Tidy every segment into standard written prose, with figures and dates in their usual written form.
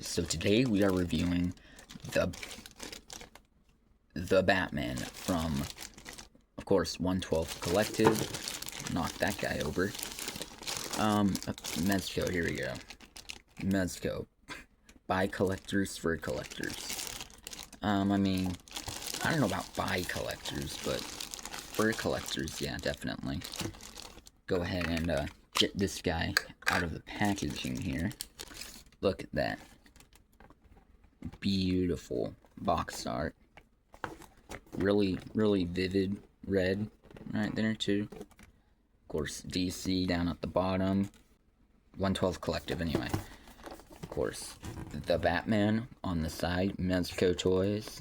So today we are reviewing the Batman from, of course, 112 Collective. Knock that guy over. Mezco, here we go. Mezco. By collectors for collectors. I mean, I don't know about by collectors, but for collectors, yeah, definitely. Go ahead and get this guy out of the packaging here. Look at that. Beautiful box art. Really, really vivid red right there too. Of course, DC down at the bottom. 112 Collective anyway. Of course, the Batman on the side. Mezco toys.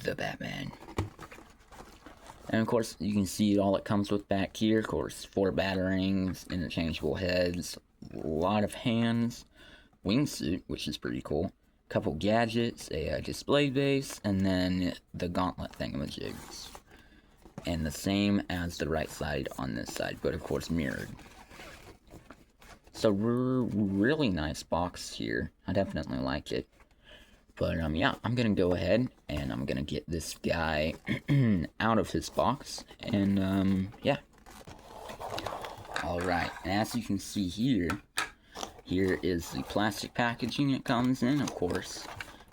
The Batman. And of course, you can see all it comes with back here. Of course, 4 batarangs, interchangeable heads, a lot of hands, wingsuit, which is pretty cool, couple gadgets, a display base, and then the gauntlet thingamajigs. And the same as the right side on this side, but of course mirrored. So, really nice box here. I definitely like it. But, yeah, I'm gonna go ahead and I'm gonna get this guy out of his box. And, yeah. Alright, as you can see here is the plastic packaging it comes in, of course.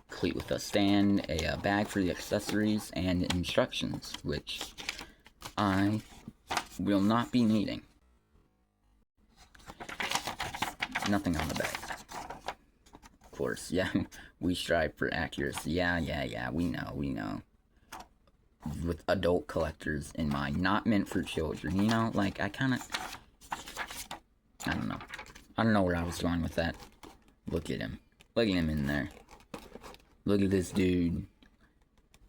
Complete with a stand, a bag for the accessories, and instructions, which I will not be needing. Nothing on the bag. Of course, yeah, we strive for accuracy. Yeah, we know. With adult collectors in mind, not meant for children, you know? Like, I don't know. I don't know where I was going with that. Look at him. Look at him in there. Look at this dude.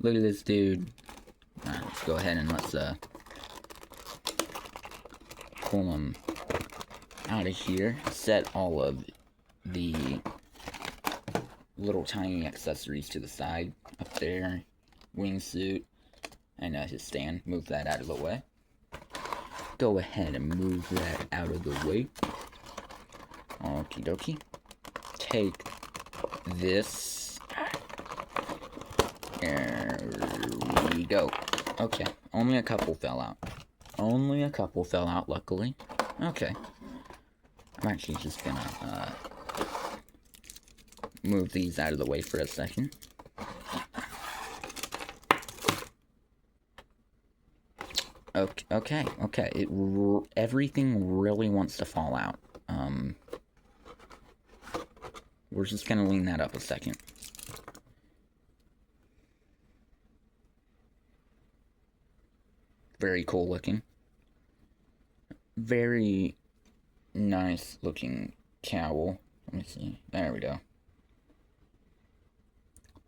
Look at this dude. Alright, let's go ahead and let's, pull him out of here. Set all of the little tiny accessories to the side. Up there. Wingsuit. And his stand. Move that out of the way. Go ahead and move that out of the way. Okie dokie. Take this. There we go. Okay, only a couple fell out. Only a couple fell out, luckily. Okay. I'm actually just gonna, move these out of the way for a second. Okay. Everything really wants to fall out. We're just gonna lean that up a second. Very cool looking. Very nice looking cowl. Let me see. There we go.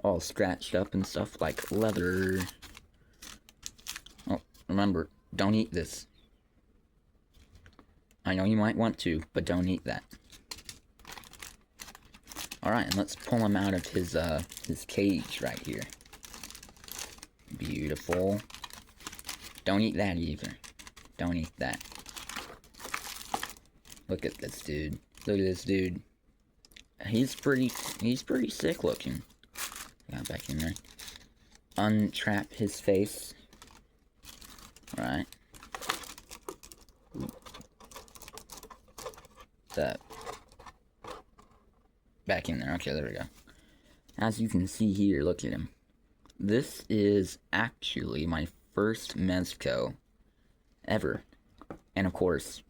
All scratched up and stuff like leather. Oh, remember, don't eat this. I know you might want to, but don't eat that. Alright, and let's pull him out of his cage right here. Beautiful. Don't eat that either. Don't eat that. Look at this dude. Look at this dude. He's pretty sick looking. Got back in there. Untrap his face. Alright. That. Back in there. Okay, there we go. As you can see here, look at him. This is actually my first Mezco ever. And of course,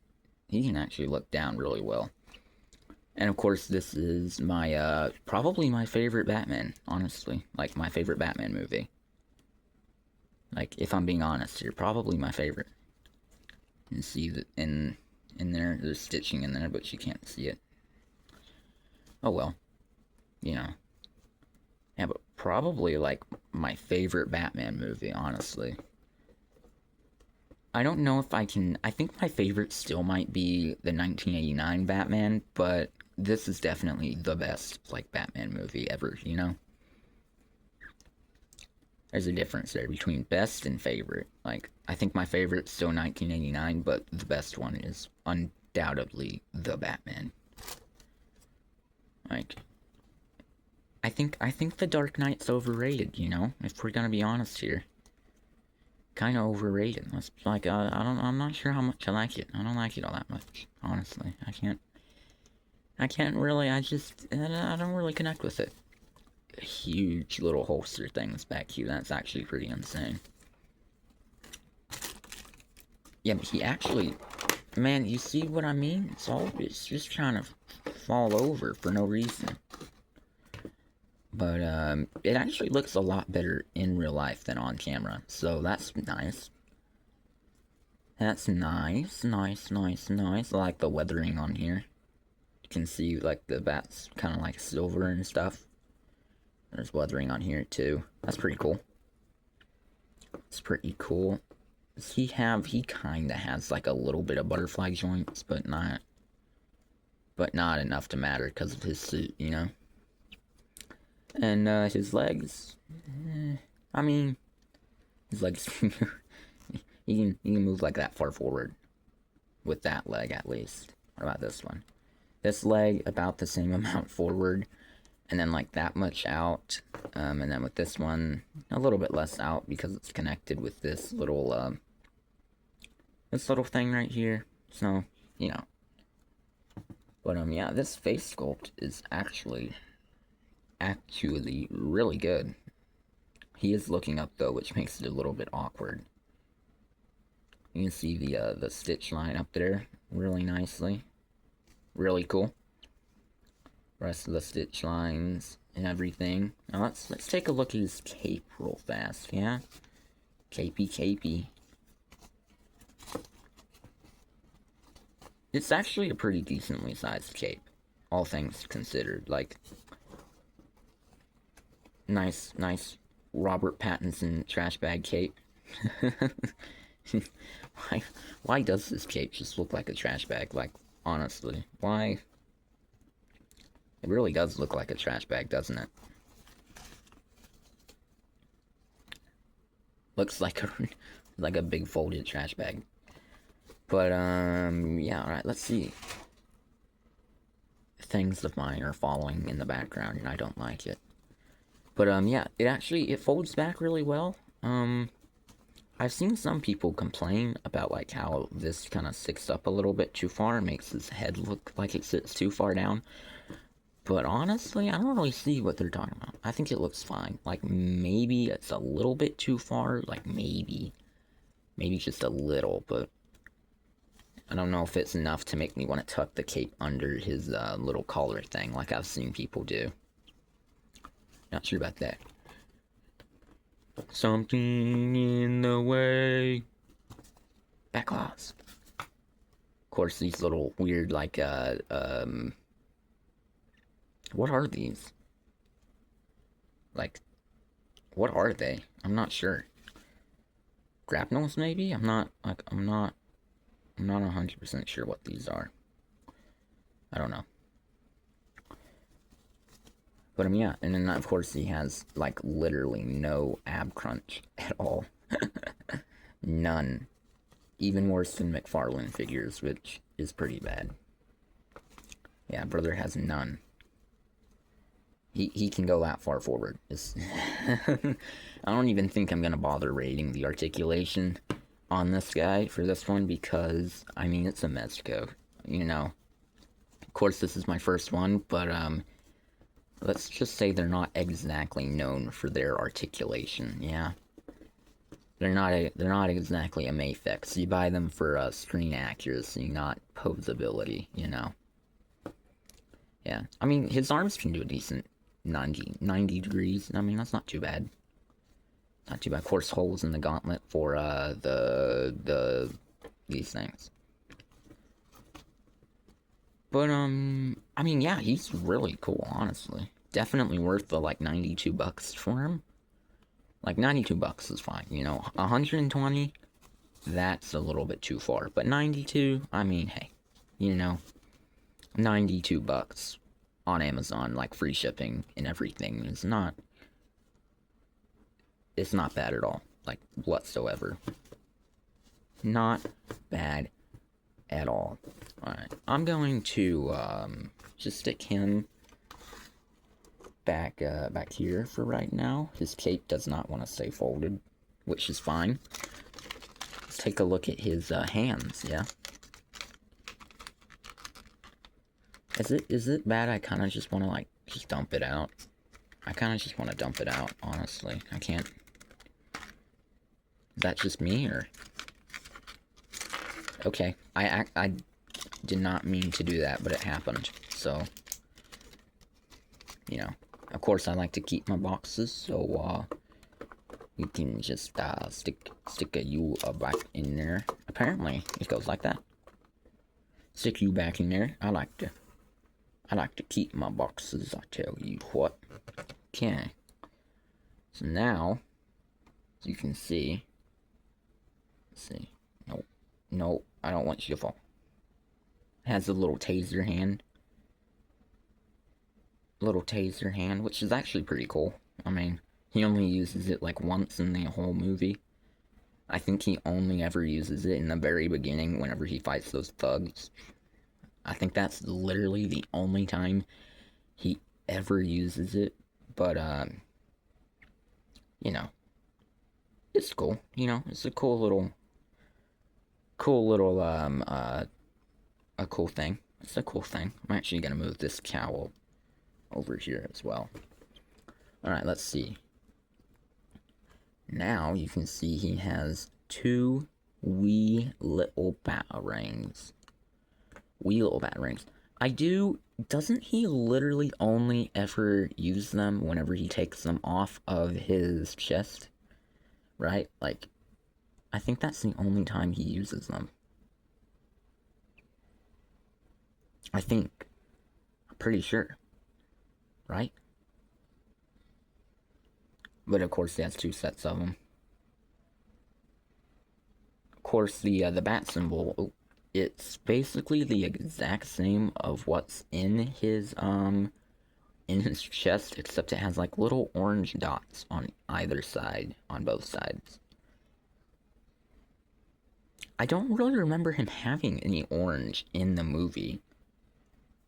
he can actually look down really well. And of course, this is my, probably my favorite Batman, honestly. Like, my favorite Batman movie. Like, if I'm being honest here, probably my favorite. You can see that in there, there's stitching in there, but you can't see it. Oh well, you know. Yeah, but probably, like, my favorite Batman movie, honestly. I don't know if I think my favorite still might be the 1989 Batman, but this is definitely the best, like, Batman movie ever, you know? There's a difference there between best and favorite. Like, I think my favorite's still 1989, but the best one is undoubtedly the Batman. Like, I think the Dark Knight's overrated, you know? If we're gonna be honest here. Kinda overrated. That's like, I'm not sure how much I like it. I don't like it all that much, honestly. I can't really, I don't really connect with it. Huge little holster things back here, that's actually pretty insane. Yeah, but he actually, man, you see what I mean? It's just trying to fall over for no reason. But, it actually looks a lot better in real life than on camera, so that's nice. That's nice. I like the weathering on here. You can see, like, the bat's kind of like silver and stuff. There's weathering on here, too. That's pretty cool. It's pretty cool. He kind of has, like, a little bit of butterfly joints, but not enough to matter because of his suit, you know? And, his legs, I mean, his legs, he can move like that far forward with that leg, at least. What about this one? This leg, about the same amount forward, and then like that much out, and then with this one, a little bit less out because it's connected with this little thing right here. So, you know. But, yeah, this face sculpt is actually really good. He is looking up, though, which makes it a little bit awkward. You can see the stitch line up there really nicely. Really cool. Rest of the stitch lines and everything. Now let's take a look at his cape real fast, yeah? Capey. It's actually a pretty decently sized cape, all things considered. Like, nice Robert Pattinson trash bag cape. Why does this cape just look like a trash bag? Like, honestly, why? It really does look like a trash bag, doesn't it? Looks like a big folded trash bag. But, yeah, alright, let's see. Things of mine are following in the background, and I don't like it. But, yeah, it folds back really well. I've seen some people complain about, like, how this kind of sticks up a little bit too far and makes his head look like it sits too far down. But honestly, I don't really see what they're talking about. I think it looks fine. Like, maybe it's a little bit too far. Like, maybe just a little, but I don't know if it's enough to make me want to tuck the cape under his little collar thing like I've seen people do. Not sure about that. Something in the way. Backlaws. Of course, these little weird, like, what are these? Like, what are they? I'm not sure. Grapnels, maybe? I'm not 100% sure what these are. I don't know. But, yeah, and then, of course, he has, like, literally no ab crunch at all. None. Even worse than McFarlane figures, which is pretty bad. Yeah, brother has none. He can go that far forward. I don't even think I'm gonna bother rating the articulation on this guy for this one because, I mean, it's a Mezco, you know. Of course, this is my first one, but, let's just say they're not exactly known for their articulation, yeah. They're not exactly a Mafex. You buy them for, screen accuracy, not posability, you know. Yeah, I mean, his arms can do a decent 90 degrees. I mean, that's not too bad. Not too bad. Of course, holes in the gauntlet for, these things. But, I mean, yeah, he's really cool, honestly. Definitely worth the, like, $92 for him. Like, $92 is fine, you know. 120, that's a little bit too far. But 92, I mean, hey, you know, $92 on Amazon, like, free shipping and everything is not, it's not bad at all, like, whatsoever. Not bad at all. Alright, I'm going to, just stick him back here for right now. His cape does not want to stay folded, which is fine. Let's take a look at his hands, yeah? Is it bad I kind of just want to, like, just dump it out? I kind of just want to dump it out, honestly. I can't... Is that just me, or... Okay, I did not mean to do that, but it happened, so... You know, of course I like to keep my boxes, so, you can just, stick a you back in there. Apparently, it goes like that. Stick you back in there. I like to keep my boxes, I tell you what. Okay. So now, as you can see, let's see. Nope, I don't want you to fall. It has a little taser hand. Which is actually pretty cool. I mean, he only uses it like once in the whole movie. I think he only ever uses it in the very beginning whenever he fights those thugs. I think that's literally the only time he ever uses it. But, you know, it's cool. You know, it's a cool little, a cool thing. It's a cool thing. I'm actually gonna move this cowl over here as well. Alright, let's see. Now you can see he has two wee little batarangs. Doesn't he literally only ever use them whenever he takes them off of his chest? Right? Like, I think that's the only time he uses them. I think. I'm pretty sure. Right? But of course he has two sets of them. Of course, the bat symbol, it's basically the exact same of what's in his chest, except it has like little orange dots on either side, on both sides. I don't really remember him having any orange in the movie,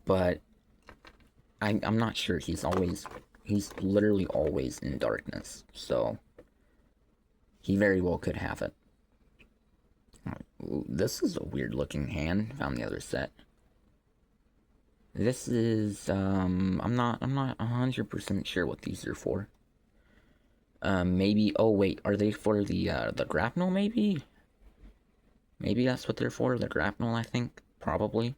but I'm not sure. He's literally always in darkness, so he very well could have it. Ooh, this is a weird looking hand. Found the other set. This is, I'm not 100% sure what these are for. Maybe, oh wait, are they for the grapnel, maybe? Maybe that's what they're for, the grapnel, I think, probably.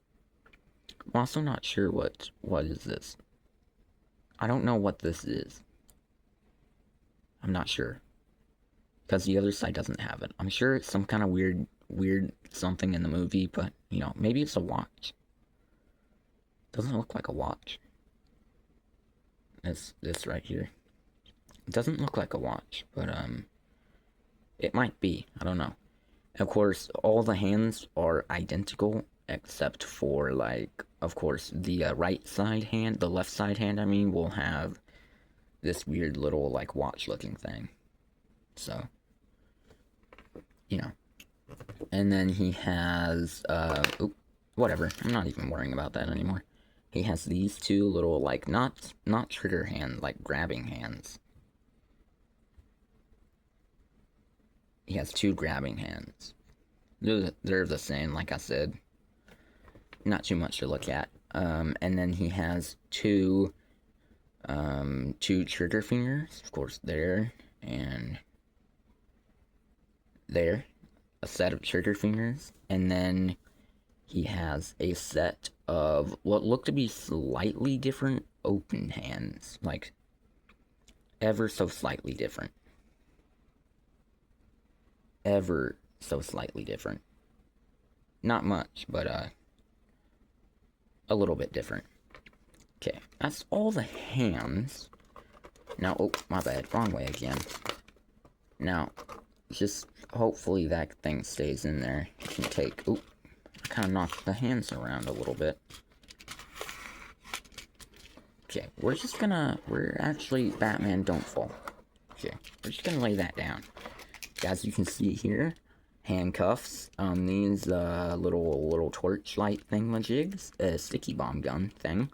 I'm also not sure what is this. I don't know what this is. I'm not sure. Because the other side doesn't have it. I'm sure it's some kind of weird something in the movie, but, you know, maybe it's a watch. Doesn't look like a watch. It's this right here. It doesn't look like a watch, but, it might be. I don't know. Of course, all the hands are identical, except for, like, of course, the right side hand, the left side hand, I mean, will have this weird little, like, watch-looking thing. So, you know. And then he has, whatever. I'm not even worrying about that anymore. He has these two little, like, not trigger hand, like, grabbing hands. He has two grabbing hands. They're the same, like I said. Not too much to look at. And then he has two trigger fingers, of course, there and there. A set of trigger fingers. And then he has a set of what look to be slightly different open hands. Like, ever so slightly different. Ever so slightly different. Not much, but, a little bit different. Okay, that's all the hands. Now, oh, my bad, wrong way again. Now, just hopefully that thing stays in there. You can take, oh, I kind of knocked the hands around a little bit. Okay, we're actually, Batman, don't fall. Okay, we're just gonna lay that down. As you can see here, handcuffs, these, little torchlight thingamajigs, a sticky bomb gun thing,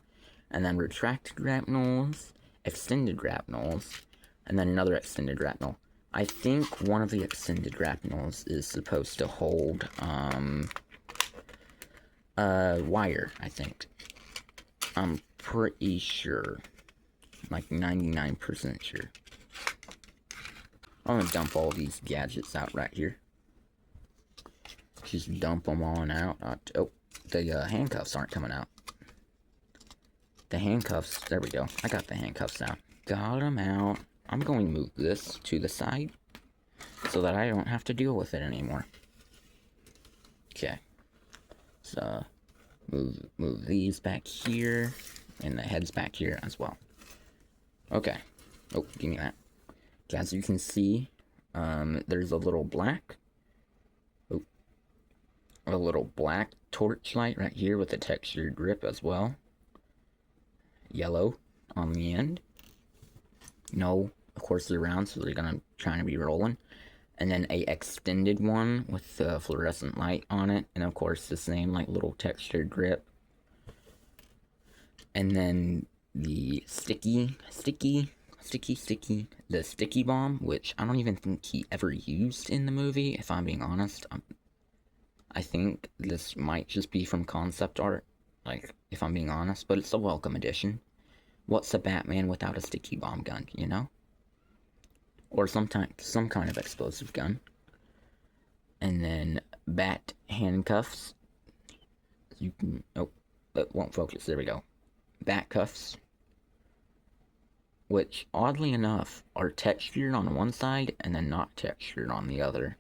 and then retracted grapnels, extended grapnels, and then another extended grapnel. I think one of the extended grapnels is supposed to hold, wire, I think. I'm pretty sure. Like 99% sure. I'm gonna dump all these gadgets out right here. Just dump them on out. Oh, the handcuffs aren't coming out. The handcuffs, there we go. I got the handcuffs out. Got them out. I'm going to move this to the side so that I don't have to deal with it anymore. Okay. So, move these back here, and the heads back here as well. Okay. Oh, give me that. As you can see, there's a little black torch light right here with a textured grip as well. Yellow on the end. No, of course they're round, so they're gonna try to be rolling. And then a extended one with the fluorescent light on it, and of course the same like little textured grip. And then the sticky bomb, which I don't even think he ever used in the movie, if I'm being honest. I think this might just be from concept art, like, if I'm being honest, but it's a welcome addition. What's a Batman without a sticky bomb gun, you know? Or some kind of explosive gun. And then bat handcuffs. You can, oh, it won't focus, there we go. Bat cuffs. Which, oddly enough, are textured on one side and then not textured on the other.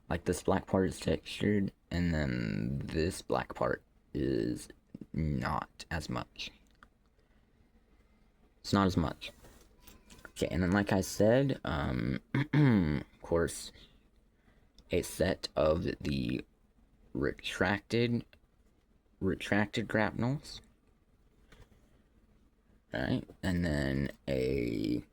Like, this black part is textured, and then this black part is not as much. It's not as much. Okay, and then like I said, of course, a set of the retracted grapnels. Right, and then a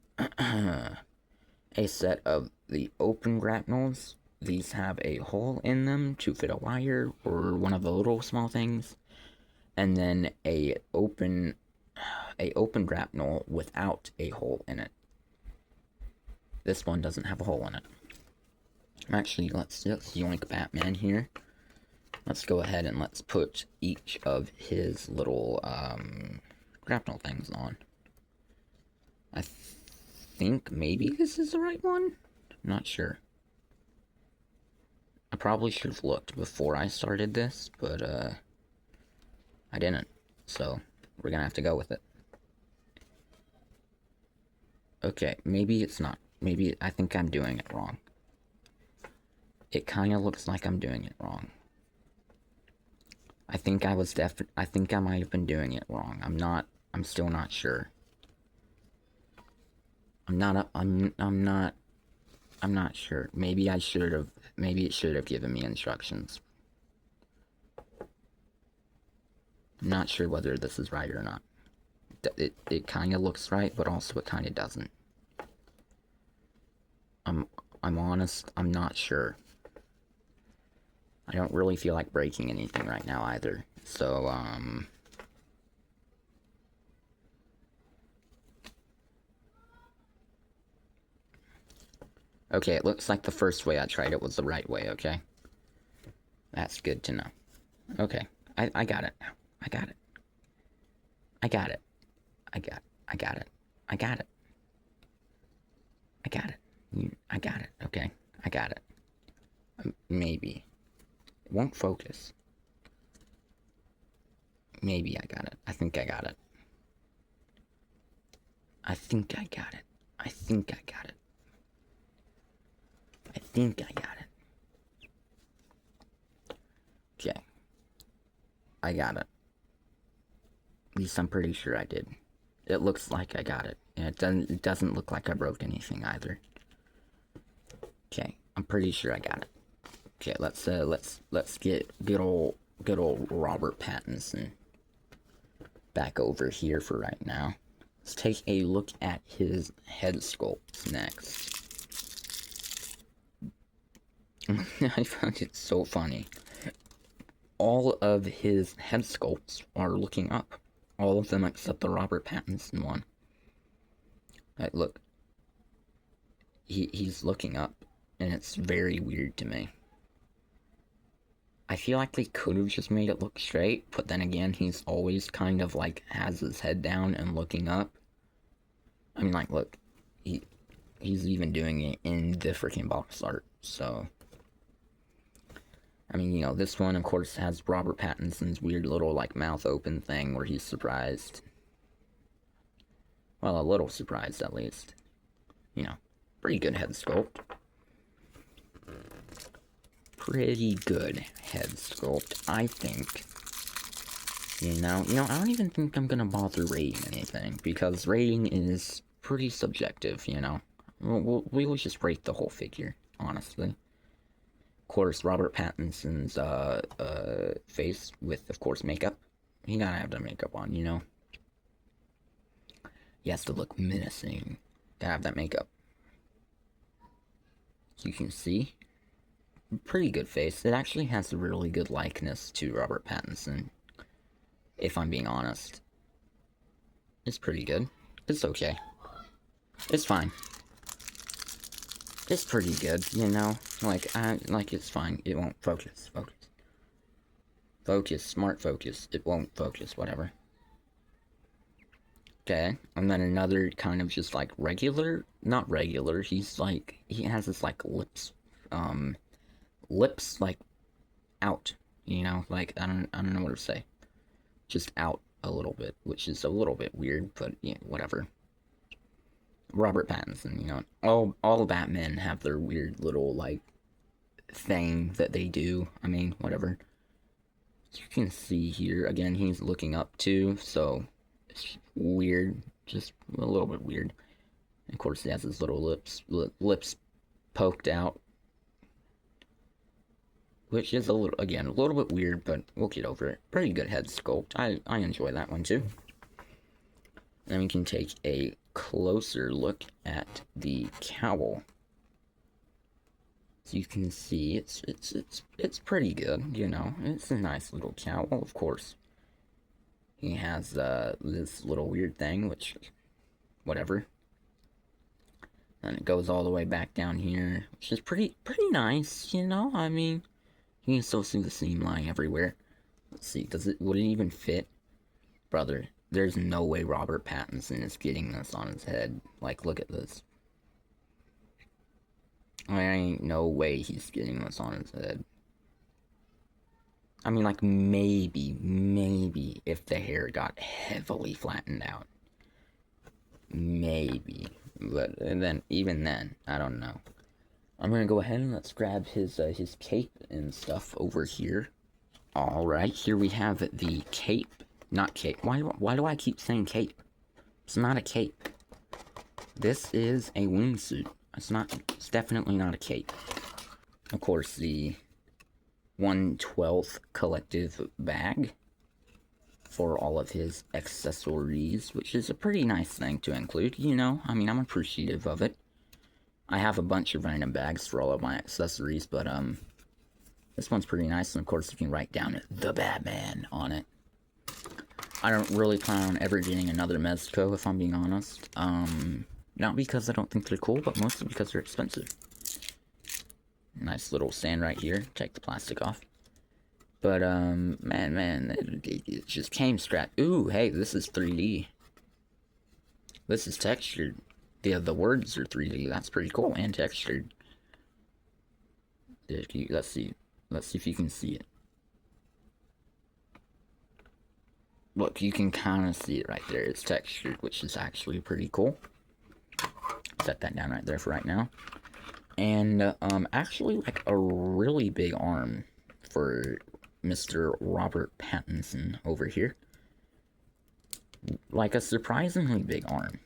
set of the open grapnels. These have a hole in them to fit a wire or one of the little small things, and then a open grapnel without a hole in it. This one doesn't have a hole in it. Actually, let's yoink Batman here. Let's go ahead and let's put each of his little grapnel things on. I think maybe this is the right one. I'm not sure. I probably should have looked before I started this, but I didn't. So we're gonna have to go with it. Okay, maybe it's not. Maybe I think I'm doing it wrong. It kind of looks like I'm doing it wrong. I think I might have been doing it wrong. I'm still not sure. I'm not sure. Maybe it should have given me instructions. I'm not sure whether this is right or not. It kind of looks right, but also it kind of doesn't. I'm honest, I'm not sure. I don't really feel like breaking anything right now either. So, okay, it looks like the first way I tried it was the right way, okay? That's good to know. Okay, I got it now. I got it. I got it. I got it. I got it. I got it. I got it. I got it. Okay, I got it. Maybe. It won't focus. Maybe I got it. I think I got it. I think I got it. I think I got it. I think I got it. Okay. I got it. At least I'm pretty sure I did. It looks like I got it. And it doesn't look like I broke anything either. Okay, I'm pretty sure I got it. Okay, let's get good old Robert Pattinson back over here for right now. Let's take a look at his head sculpts next. I found it so funny. All of his head sculpts are looking up. All of them except the Robert Pattinson one. Like, look, he's looking up, and it's very weird to me. I feel like they could have just made it look straight, but then again, he's always kind of like has his head down and looking up. I mean, like, look, he's even doing it in the freaking box art, so. I mean, you know, this one, of course, has Robert Pattinson's weird little, like, mouth open thing where he's surprised. Well, a little surprised, at least. You know, pretty good head sculpt. Pretty good head sculpt, I think. You know, I don't even think I'm gonna bother rating anything, because rating is pretty subjective, you know. We'll just rate the whole figure, honestly. Of course, Robert Pattinson's face with, of course, makeup. He gotta have the makeup on, you know. He has to look menacing. Gotta have that makeup. You can see, pretty good face. It actually has a really good likeness to Robert Pattinson, if I'm being honest. It's pretty good. It's okay. It's fine. It's pretty good, you know? Like, it's fine. It won't focus. Focus, smart focus. It won't focus, whatever. Okay, and then another kind of just, like, regular, not regular, he's, like, he has this, like, lips, like, out, you know? Like, I don't know what to say. Just out a little bit, which is a little bit weird, but, yeah, whatever. Robert Pattinson, you know, all Batmen have their weird little, like, thing that they do. I mean, whatever. As you can see here, again, he's looking up too, so it's weird, just a little bit weird. And of course, he has his little lips poked out, which is a little bit weird, but we'll get over it. Pretty good head sculpt. I enjoy that one too. Then we can take a closer look at the cowl. So you can see it's pretty good, you know. It's a nice little cowl, of course. He has this little weird thing, which, whatever. And it goes all the way back down here, which is pretty nice, you know. I mean, you can still see the seam line everywhere. Let's see, would it even fit, brother? There's no way Robert Pattinson is getting this on his head. Like, look at this. There ain't no way he's getting this on his head. I mean, like, maybe if the hair got heavily flattened out. Maybe. But then, even then, I don't know. I'm gonna go ahead and let's grab his cape and stuff over here. Alright, here we have the cape. Not cape. Why do I keep saying cape? It's not a cape. This is a wingsuit. It's definitely not a cape. Of course, the 1/12 collective bag for all of his accessories, which is a pretty nice thing to include, you know? I mean, I'm appreciative of it. I have a bunch of random bags for all of my accessories, but, this one's pretty nice, and of course you can write down the Batman on it. I don't really plan on ever getting another Mezco, if I'm being honest. Not because I don't think they're cool, but mostly because they're expensive. Nice little stand right here. Take the plastic off. But, man, it just came strapped. Ooh, hey, this is 3D. This is textured. The words are 3D. That's pretty cool, and textured. Let's see. Let's see if you can see it. Look, you can kind of see it right there. It's textured, which is actually pretty cool. Set that down right there for right now. And, actually, like, a really big arm for Mr. Robert Pattinson over here. Like, a surprisingly big arm.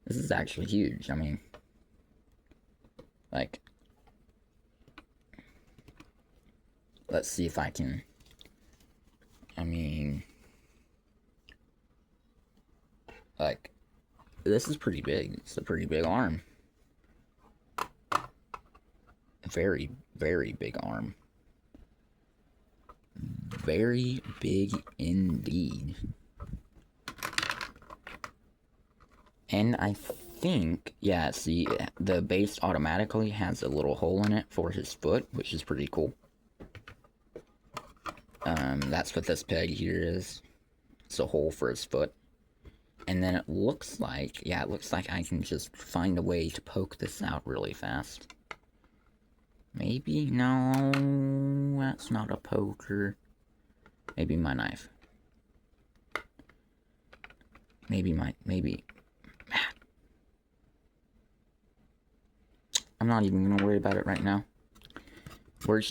This is actually huge. I mean, like, let's see if I can, I mean, like, this is pretty big. It's a pretty big arm. Very, very big arm. Very big indeed. And I think, yeah, see, the base automatically has a little hole in it for his foot, which is pretty cool. That's what this peg here is. It's a hole for his foot. And then it looks like, yeah, it looks like I can just find a way to poke this out really fast. Maybe? No, that's not a poker. Maybe my knife. Maybe. I'm not even gonna worry about it right now. We're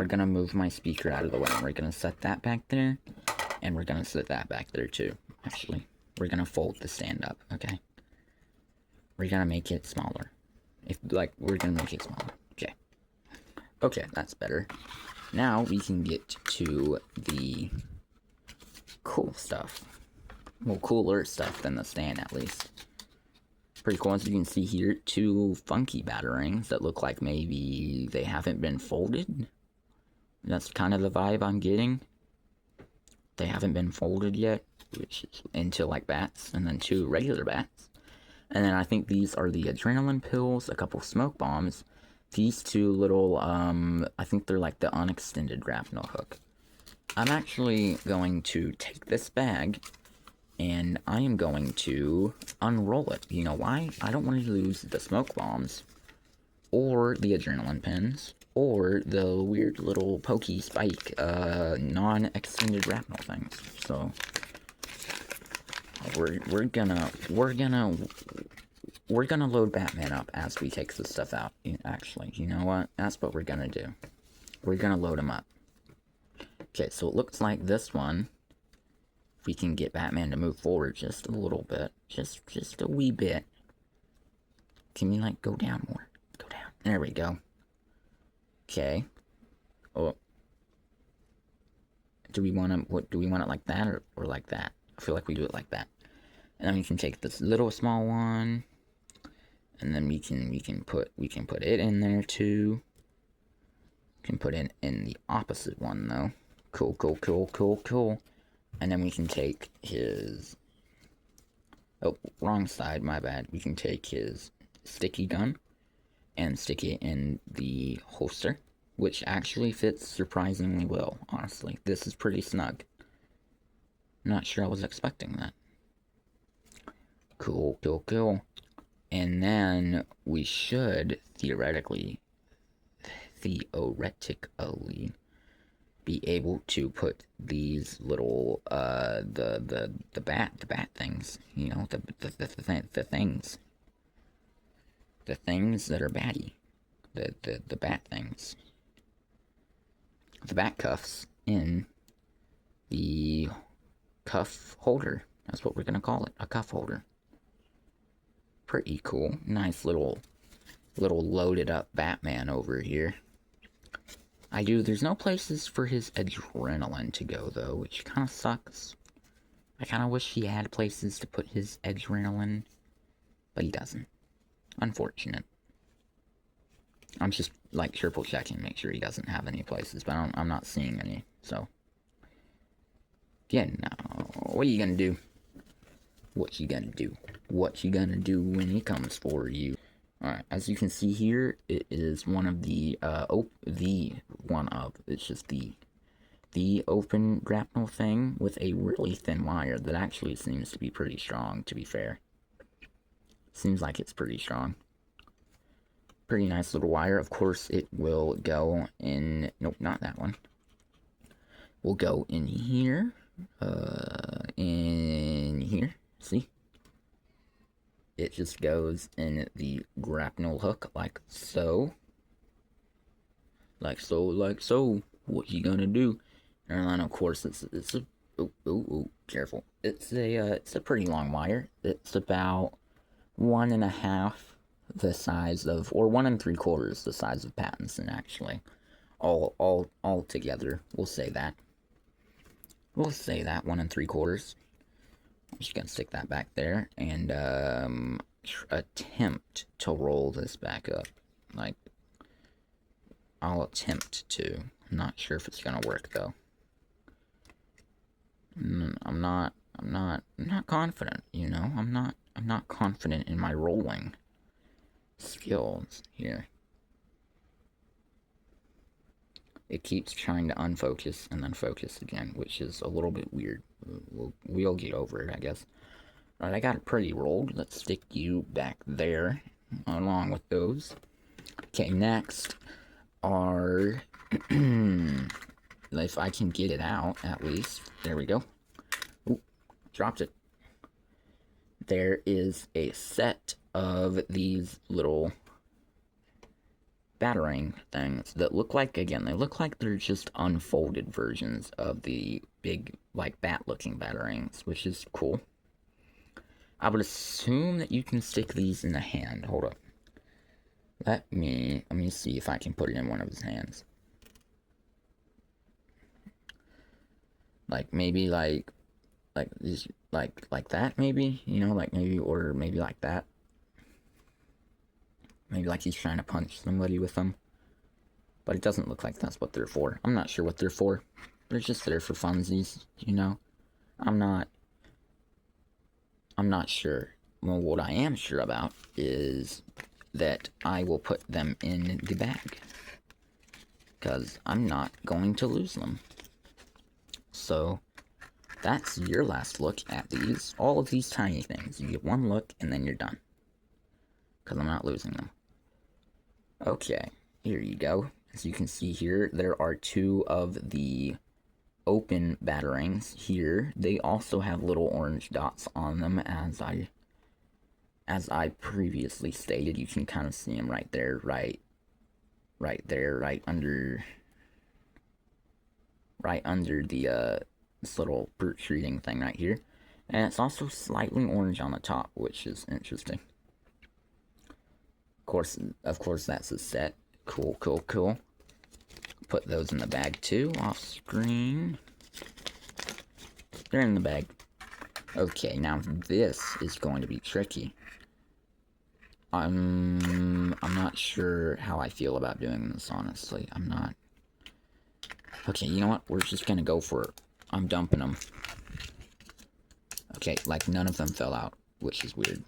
gonna move my speaker out of the way. We're gonna set that back there, and we're gonna set that back there too. Actually, we're gonna fold the stand up, okay? We're gonna make it smaller. We're gonna make it smaller. Okay. Okay, that's better. Now we can get to the cool stuff. Well, cooler stuff than the stand, at least. Pretty cool. As you can see here, 2 funky batarangs that look like maybe they haven't been folded. That's kind of the vibe I'm getting. They haven't been folded yet, which is into like bats, and then 2 regular bats. And then I think these are the adrenaline pills, a couple smoke bombs. These 2 little, I think they're like the unextended grapnel hook. I'm actually going to take this bag, and I am going to unroll it. You know why? I don't want to lose the smoke bombs, or the adrenaline pins, or the weird little pokey spike, non-extended grapnel things. So we're gonna load Batman up as we take this stuff out. Actually, you know what? That's what we're gonna do. We're gonna load him up. Okay, so it looks like this one, we can get Batman to move forward just a little bit. Just a wee bit. Can you, like, go down more? Go down. There we go. Okay. Oh. Do we want it like that or like that? I feel like we do it like that. And then we can take this little small one, and then we can put it in there too. We can put it in the opposite one though. Cool. And then we can take his... Oh, wrong side, my bad. We can take his sticky gun and stick it in the holster, which actually fits surprisingly well, honestly. This is pretty snug. Not sure I was expecting that. Cool. And then we should theoretically be able to put these little the bat things, you know, the things that are batty, the bat things, the bat cuffs in the cuff holder. That's what we're gonna call it, a cuff holder. Pretty cool. Nice little loaded up Batman over here. There's no places for his adrenaline to go, though, which kind of sucks. I kind of wish he had places to put his adrenaline, but he doesn't. Unfortunate. I'm just, like, triple checking, make sure he doesn't have any places, but I'm not seeing any, so. Yeah, no. What are you gonna do? What you gonna do? What you gonna do when he comes for you? Alright, as you can see here, it is one of the, it's just the open grapnel thing with a really thin wire that actually seems to be pretty strong, to be fair. Seems like it's pretty strong. Pretty nice little wire. Of course, it will go in, nope, not that one. Will go in here, see? It just goes in the grapnel hook, like so. Like so. What you gonna do? And then, of course, it's a, careful. It's a pretty long wire. It's about 1.5 the size of, or 1 3/4 the size of Pattinson, actually. All together, we'll say that. 1 3/4. I'm just gonna stick that back there and attempt to roll this back up. Like, I'll attempt to. I'm not sure if it's gonna work though. I'm I'm not confident, you know? I'm not confident in my rolling skills here. It keeps trying to unfocus and then focus again, which is a little bit weird. We'll get over it, I guess. Alright, I got it pretty rolled. Let's stick you back there along with those. Okay, next are... if I can get it out, at least. There we go. Ooh, dropped it. There is a set of these little batarang things that look like, again, they look like they're just unfolded versions of the big, like, bat-looking batarangs, which is cool. I would assume that you can stick these in the hand. Hold up. Let me see if I can put it in one of his hands. Like, maybe, like these, like that, maybe? You know, like, maybe, or maybe like that. Maybe like he's trying to punch somebody with them. But it doesn't look like that's what they're for. I'm not sure what they're for. They're just there for funsies, you know? I'm not sure. Well, what I am sure about is that I will put them in the bag. Because I'm not going to lose them. So, that's your last look at these. All of these tiny things. You get one look, and then you're done. Because I'm not losing them. Okay, here you go. As you can see here, there are two of the open batarangs here. They also have little orange dots on them, as I previously stated. You can kind of see them right there, right there, right under the this little protruding thing right here. And it's also slightly orange on the top, which is interesting. Of course, that's a set. Cool. Put those in the bag too, off screen. They're in the bag. Okay, now this is going to be tricky. I'm not sure how I feel about doing this, honestly. I'm not. Okay, you know what? We're just gonna go for it. I'm dumping them. Okay, like none of them fell out, which is weird.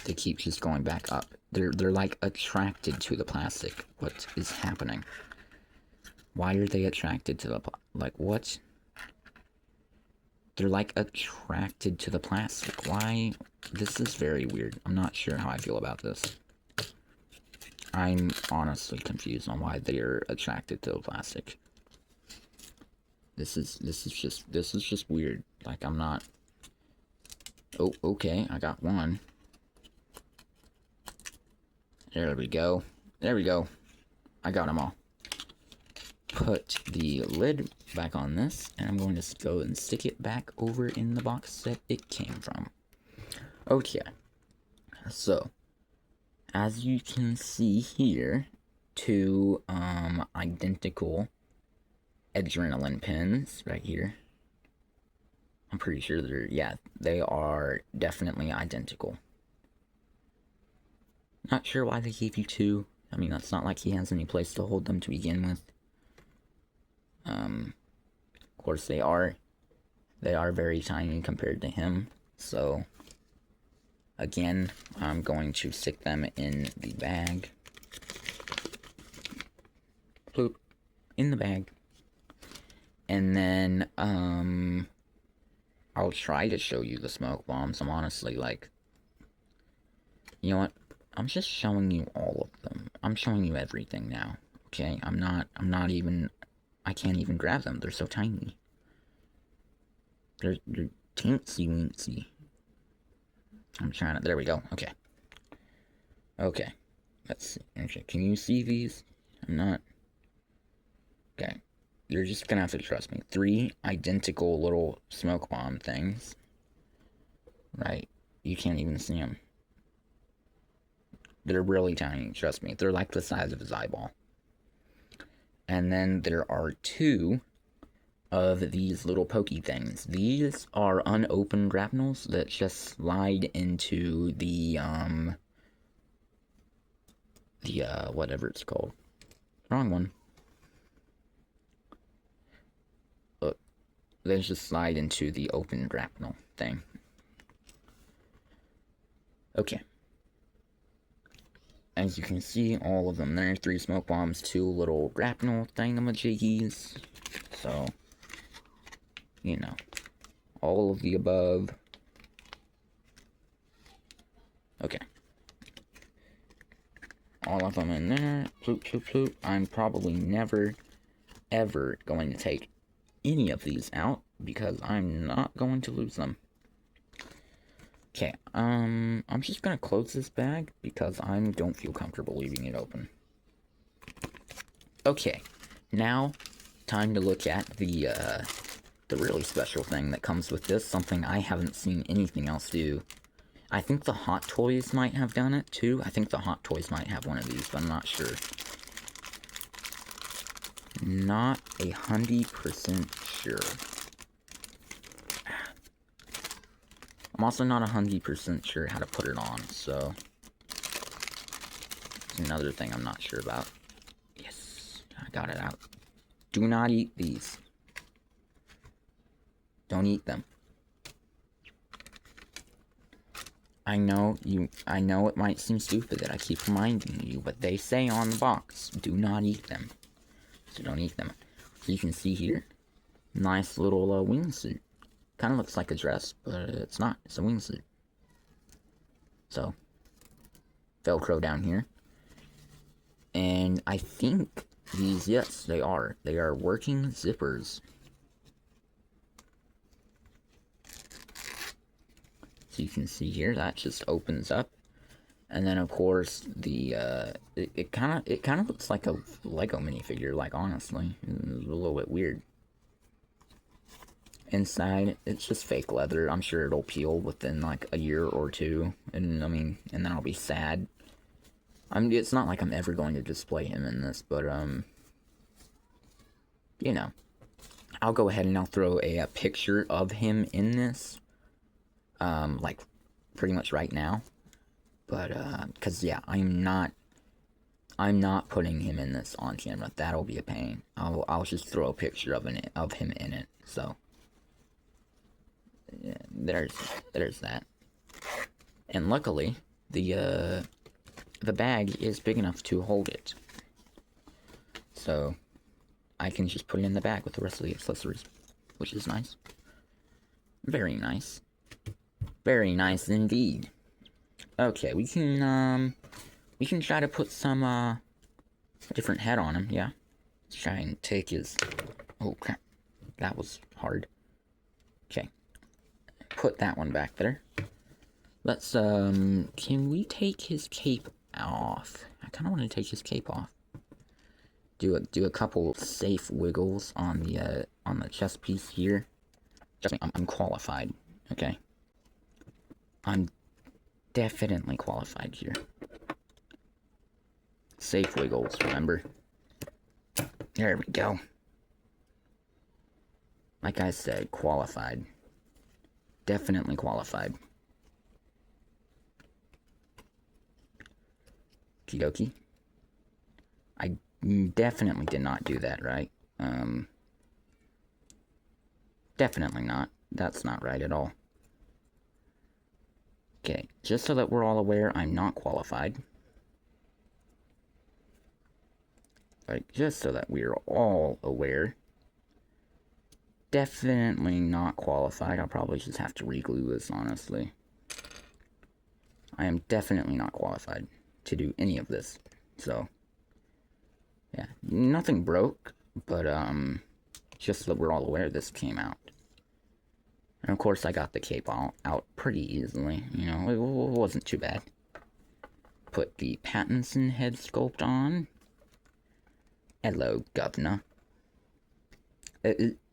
They keep just going back up. They're like attracted to the plastic. What is happening? Why are they attracted to the like what? They're like attracted to the plastic. Why? This is very weird. I'm not sure how I feel about this. I'm honestly confused on why they're attracted to the plastic. This is just weird. Like I'm not. Oh, okay. I got one. There we go. There we go. I got them all. Put the lid back on this, and I'm going to go and stick it back over in the box that it came from. Okay. So, as you can see here, two identical adrenaline pins right here. I'm pretty sure they are definitely identical. Not sure why they gave you two. I mean, that's not like he has any place to hold them to begin with. Of course, they are very tiny compared to him. So, again, I'm going to stick them in the bag. Bloop. In the bag. And then, I'll try to show you the smoke bombs. I'm honestly like, you know what? I'm just showing you all of them. I'm showing you everything now. Okay? I can't even grab them. They're so tiny. They're teensy weensy. I'm trying to, there we go. Okay. Okay. Let's see. Okay, can you see these? I'm not. Okay. You're just gonna have to trust me. 3 identical little smoke bomb things. Right. You can't even see them. They're really tiny, trust me. They're like the size of his eyeball. And then there are 2 of these little pokey things. These are unopened grapnels that just slide into the whatever it's called. Wrong one. they just slide into the open grapnel thing. Okay. As you can see, all of them there. 3 smoke bombs, 2 little grapnel thingamajiggies. So, you know, all of the above. Okay. All of them in there. Ploop, ploop, ploop. I'm probably never, ever going to take any of these out because I'm not going to lose them. Okay, I'm just gonna close this bag because I don't feel comfortable leaving it open. Okay, now time to look at the really special thing that comes with this, something I haven't seen anything else do. I think the Hot Toys might have done it too. I think the Hot Toys might have one of these, but I'm not sure. Not 100% sure. I'm also not 100% sure how to put it on, so it's another thing I'm not sure about. Yes, I got it out. Do not eat these. Don't eat them. I know it might seem stupid that I keep reminding you, but they say on the box, do not eat them. So don't eat them. So you can see here, nice little wingsuit. Kind of looks like a dress, but it's not. It's a wingsuit. So, Velcro down here. And I think these, yes, they are. They are working zippers. So you can see here, that just opens up. And then, of course, the, it kind of looks like a Lego minifigure, like, honestly. It's a little bit weird. Inside, it's just fake leather. I'm sure it'll peel within like a year or two, and and then I'll be sad. It's not like I'm ever going to display him in this, but you know, I'll go ahead and I'll throw a picture of him in this, like pretty much right now. But cause yeah, I'm not putting him in this on camera. That'll be a pain. I'll just throw a picture of him in it. So. Yeah, there's that. And luckily, the bag is big enough to hold it. So, I can just put it in the bag with the rest of the accessories, which is nice. Very nice. Very nice indeed. Okay, we can try to put some, a different head on him, yeah. Let's try and take his, oh crap, that was hard. Okay. Put that one back there. Let's, can we take his cape off? I kind of want to take his cape off. Do a couple safe wiggles on the chest piece here. I'm qualified, okay? I'm definitely qualified here. Safe wiggles, remember? There we go. Like I said, qualified. Definitely qualified. Okie dokie. I definitely did not do that right. Definitely not. That's not right at all. Okay, just so that we're all aware, I'm not qualified. Like, just so that we're all aware. Definitely not qualified. I'll probably just have to re-glue this, honestly. I am definitely not qualified to do any of this. So, yeah. Nothing broke, but, just so that we're all aware this came out. And of course, I got the cape out pretty easily. You know, it wasn't too bad. Put the Pattinson head sculpt on. Hello, governor.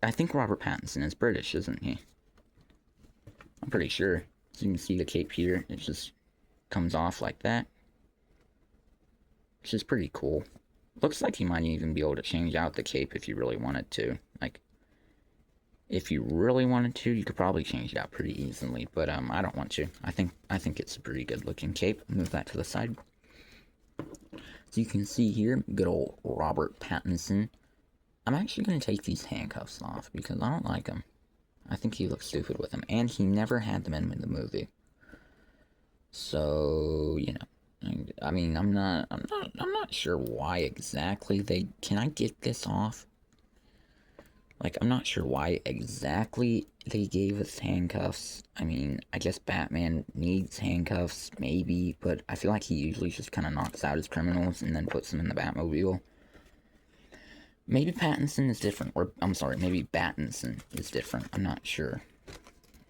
I think Robert Pattinson is British, isn't he? I'm pretty sure. So you can see the cape here. It just comes off like that. Which is pretty cool. Looks like you might even be able to change out the cape if you really wanted to. Like, if you really wanted to, you could probably change it out pretty easily. But I don't want to. I think it's a pretty good looking cape. Move that to the side. So you can see here, good old Robert Pattinson. I'm actually going to take these handcuffs off because I don't like them. I think he looks stupid with them, and he never had them in the movie. So, you know, I mean, I'm not sure why exactly they. Can I get this off? Like, I'm not sure why exactly they gave us handcuffs. I mean, I guess Batman needs handcuffs, maybe, but I feel like he usually just kind of knocks out his criminals and then puts them in the Batmobile. Maybe Pattinson is different, or, I'm sorry, maybe Battinson is different. I'm not sure.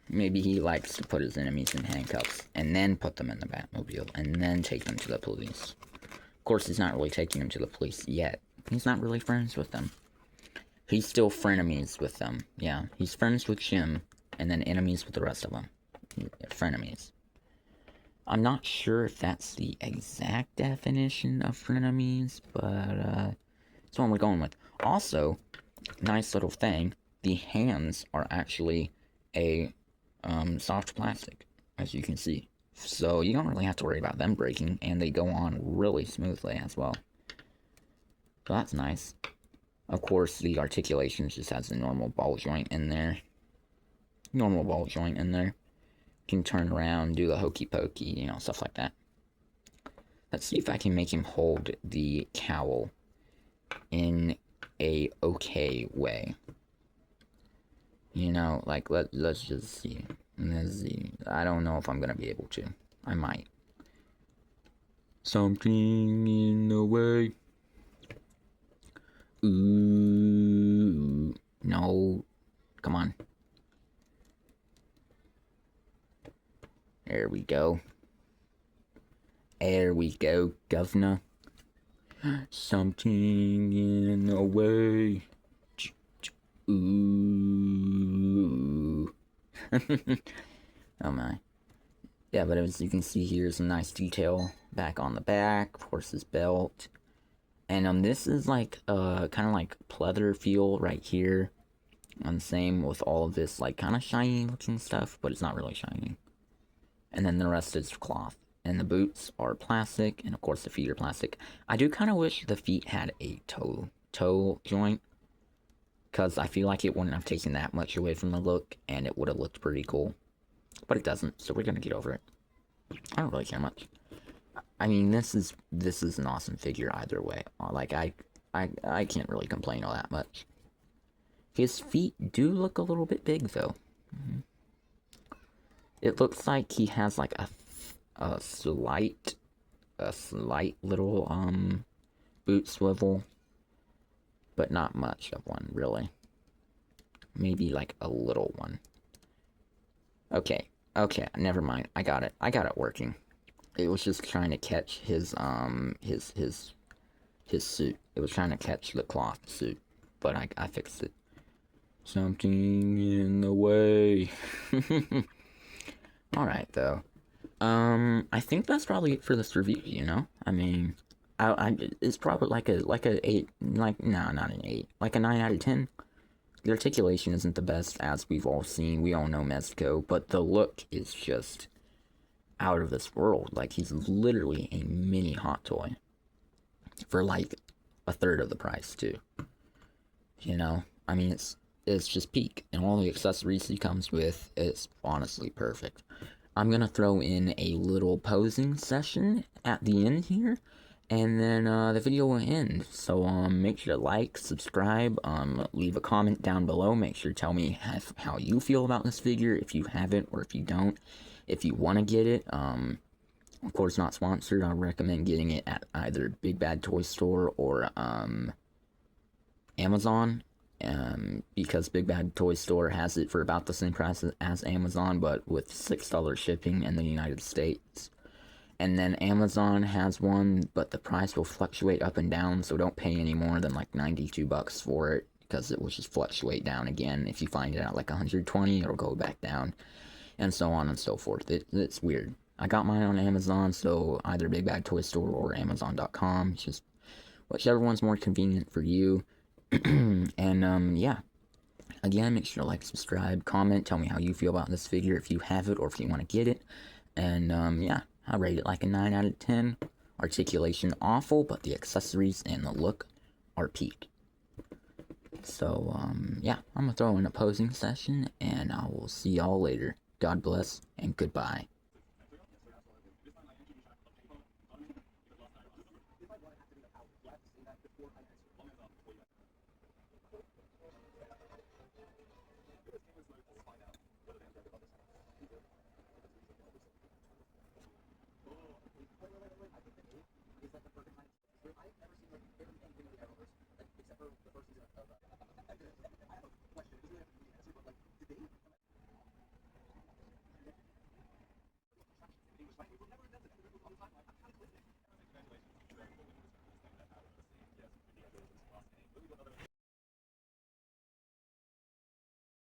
Maybe he likes to put his enemies in handcuffs and then put them in the Batmobile and then take them to the police. Of course, he's not really taking them to the police yet. He's not really friends with them. He's still frenemies with them. Yeah, he's friends with Jim and then enemies with the rest of them. Frenemies. I'm not sure if that's the exact definition of frenemies, but that's what we're going with. Also, nice little thing, the hands are actually a soft plastic, as you can see. So you don't really have to worry about them breaking, and they go on really smoothly as well. So that's nice. Of course, the articulation just has a normal ball joint in there. You can turn around, do the hokey pokey, you know, stuff like that. Let's see if I can make him hold the cowl in a okay way. You know, like, let's just see. Let's see. I don't know if I'm gonna be able to. I might. Something in the way. Ooh. No. Come on. There we go. There we go, governor. Something in the way. Ooh. Oh my. Yeah, but as you can see here, some nice detail back on the back, of course his belt. And this is like kind of like pleather feel right here. And same with all of this like kind of shiny looking stuff, but it's not really shiny. And then the rest is cloth. And the boots are plastic, and of course the feet are plastic. I do kind of wish the feet had a toe joint, because I feel like it wouldn't have taken that much away from the look, and it would have looked pretty cool. But it doesn't, so we're gonna get over it. I don't really care much. I mean, this is an awesome figure either way. Like, I can't really complain all that much. His feet do look a little bit big, though. It looks like he has, like, a slight little, boot swivel. But not much of one, really. Maybe, like, a little one. Okay, never mind. I got it working. It was just trying to catch his suit. It was trying to catch the cloth suit, but I fixed it. Something in the way. Alright, though. I think that's probably it for this review, you know? I mean, it's probably like a 8, no, not an 8, like a 9 out of 10. The articulation isn't the best, as we've all seen. We all know Mezco, but the look is just out of this world. Like, he's literally a mini Hot Toy for like a third of the price, too. You know, I mean, it's just peak, and all the accessories he comes with is honestly perfect. I'm gonna throw in a little posing session at the end here, and then the video will end. So make sure to like, subscribe, leave a comment down below. Make sure to tell me how you feel about this figure, if you have it or if you don't. If you want to get it, of course not sponsored. I recommend getting it at either Big Bad Toy Store or Amazon. Because Big Bad Toy Store has it for about the same price as Amazon, but with $6 shipping in the United States. And then Amazon has one, but the price will fluctuate up and down, so don't pay any more than like $92 for it, because it will just fluctuate down again. If you find it at like 120, it'll go back down, and so on and so forth. It's weird. I got mine on Amazon, so either Big Bad Toy Store or Amazon.com. It's just whichever one's more convenient for you. And yeah, again, make sure to like, subscribe, comment, tell me how you feel about this figure, if you have it or if you want to get it. And yeah, I rate it like a 9 out of 10. Articulation awful, but the accessories and the look are peak. So, yeah, I'm gonna throw in a posing session, and I will see y'all later. God bless, and goodbye.